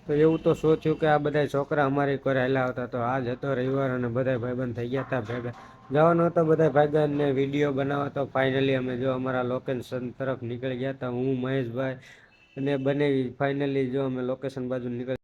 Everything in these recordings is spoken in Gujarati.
તો એવું તો શું થયું કે આ બધા છોકરા અમારી ઘરે હાલ્યા આવતા, તો આજ હતો રવિવાર અને બધા ભાઈબંધ થઈ ગયા હતા ભેગા. જવાનો હતો બધા ભાઈબંધને વિડીયો બનાવવા, તો ફાઇનલી અમે જો અમારા લોકેશન તરફ નીકળી ગયા હતા. હું, મહેશભાઈ અને બનેવી ફાઇનલી જો અમે લોકેશન બાજુ નીકળી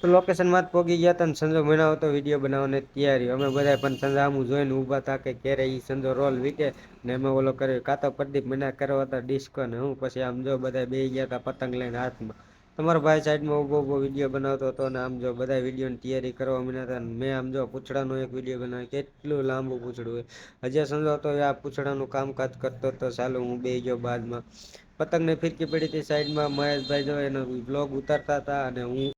તો લોકેશનમાં જ પોગી ગયા હતા ને સંજો મહિનાઓ તો વિડીયો બનાવવાની તૈયારી. અમે બધા પણ સંજામું જોઈને ઊભા હતા કે ક્યારે ઈ સંજો રોલ વીકે ને અમે ઓલો કર્યો. કાતો પ્રદીપ મના કરવા હતા ડિસ્કો ને હું પછી આમ જો બધા બેહી ગયા હતા પતંગ લઈને હાથમાં. તમારો ભાઈ સાઈડમાં ઉભો ઉભો વિડીયો બનાવતો હતો અને આમ જો બધા વિડીયોની તૈયારી કરવા માંડ્યા હતા. મેં આમ જો પૂછડાનો એક વિડીયો બનાવ્યો, કેટલું લાંબુ પૂછડું હોય. હજી સંજો તો આ પૂછડાનું કામકાજ કરતો હતો. ચાલો હું બેહી ગયો બાજમાં. પતંગને ફિરકી પડી હતી સાઈડમાં. મહેશભાઈ જો એનો બ્લોગ ઉતારતા હતા અને હું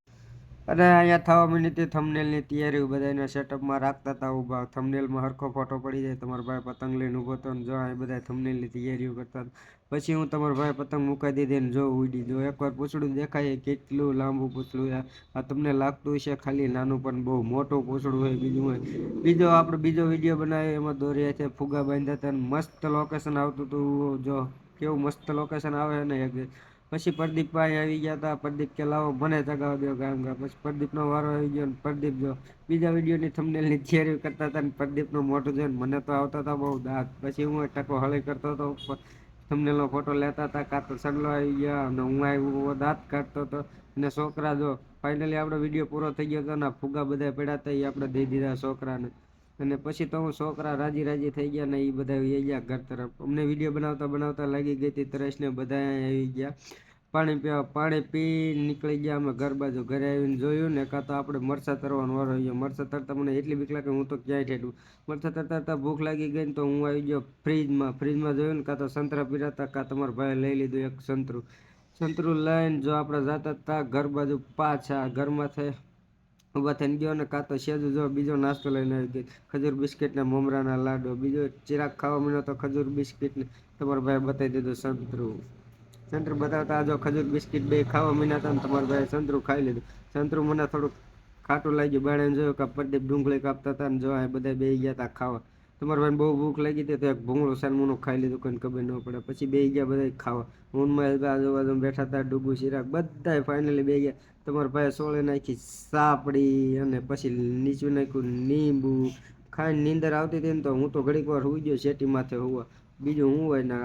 અને અહીંયા થવા માંડી થંબનેલની તૈયારી બધાના સેટઅપમાં રાખતા હતા ઊભા. થંબનેલમાં હરખો ફોટો પડી જાય. તમારો ભાઈ પતંગ લઈને ઊભો હતો ને જો આ બધા થંબનેલની તૈયારીઓ કરતા હતા. પછી હું તમારો ભાઈ પતંગ મુકાઈ દીધી ને જો ઉડી. જો એકવાર પૂછડું દેખાય કેટલું લાંબુ પૂછડું. આ તમને લાગતું હશે ખાલી નાનું, પણ બહુ મોટું પૂછડું હોય. બીજું હોય બીજો વિડીયો બનાવ્યો એમાં દોરિયાથી ફુગા બાંધ્યા હતા. મસ્ત લોકેશન આવતું હતું. જો કેવું મસ્ત લોકેશન આવે ને. પછી પ્રદીપભાઈ આવી ગયા હતા. પ્રદીપ કે લાવો મને ચગાવવા દો ગામ ગામ. પછી પ્રદીપનો વારો આવી ગયો ને પ્રદીપ જો બીજા વિડીયોની થંબનેલની તૈયારી કરતા હતા ને પ્રદીપનું મોઢું જોઈને મને તો આવતા હતા બહુ દાંત. પછી હું ટકો હળી કરતો હતો. થંબનેલનો ફોટો લેતા હતા. કાં તો સગલો આવી ગયા અને હું આવ્યો દાંત કાઢતો હતો. અને છોકરા જો ફાઇનલી આપણો વિડીયો પૂરો થઈ ગયો હતો ને ફુગા બધા પડ્યા હતા એ આપણે દઈ દીધા છોકરાને. અને પછી તો હું છોકરા રાજી થઈ ગયા ને એ બધા આવી ગયા ઘર તરફ. અમને વિડીયો બનાવતા બનાવતા લાગી ગઈ હતી તરસ ને બધા આવી ગયા પાણી પીવા. પાણી પી નીકળી ગયા અમે ઘર બાજુ. ઘરે આવીને જોયું ને કાં તો આપણે મરચાં તરવાનો વારો આવી ગયો. મરચાં તરતા મને એટલી બીક લાગે હું તો ક્યાંય ઠેઠું. મરચાં તરતા ભૂખ લાગી ગઈ ને તો હું આવી ગયો ફ્રીજમાં જોયું ને કાં તો સંતરા પીરાતા કાં તમારા ભાઈ લઈ લીધું એક સંતરું લઈને જો આપણે જતા હતા ઘર બાજુ પાછા. ઘરમાંથી ઊભા થઈને ગયો ને કાં તો સેજુ જો બીજો નાસ્તો લઈને આવી ગઈ. ખજૂર બિસ્કિટ ને મમરાના લાડુ. બીજો ચિરાગ ખાવા મળ્યો તો ખજૂર બિસ્કિટ ને તમારા ભાઈ બતાવી દીધું સંતરું બતાવતા જો ખજૂર બિસ્કિટ બે ખાવા મીના હતા ને તમારા ભાઈ સંતરું ખાઈ લીધું. સંતરું મને થોડુંક ખાટું લાગ્યું. બાળાને જોયું કે પ્રદીપ ડુંગળી કાપતા હતા ને જો આ બધા બે ગયા હતા ખાવા. તમારા ભાઈને બહુ ભૂખ લાગી હતી તો એક ભૂંગળું સાનમુનું ખાઈ લીધું, કોઈને ખબર ન પડે. પછી બે ગયા બધા ખાવા. ઊનમાં આજુબાજુ બેઠા હતા. ડુગુ ચિરાગ બધા ફાઇનલી બે ગયા. તમારા ભાઈ સોળે નાખી સાપડી અને પછી નીચું નાખ્યું લીંબુ. ખાઈને નીંદર આવતી હતી ને તો હું તો ઘડીક વાર સુઈ ગયો સેટી માથે હુવા. બીજું હું હોય ને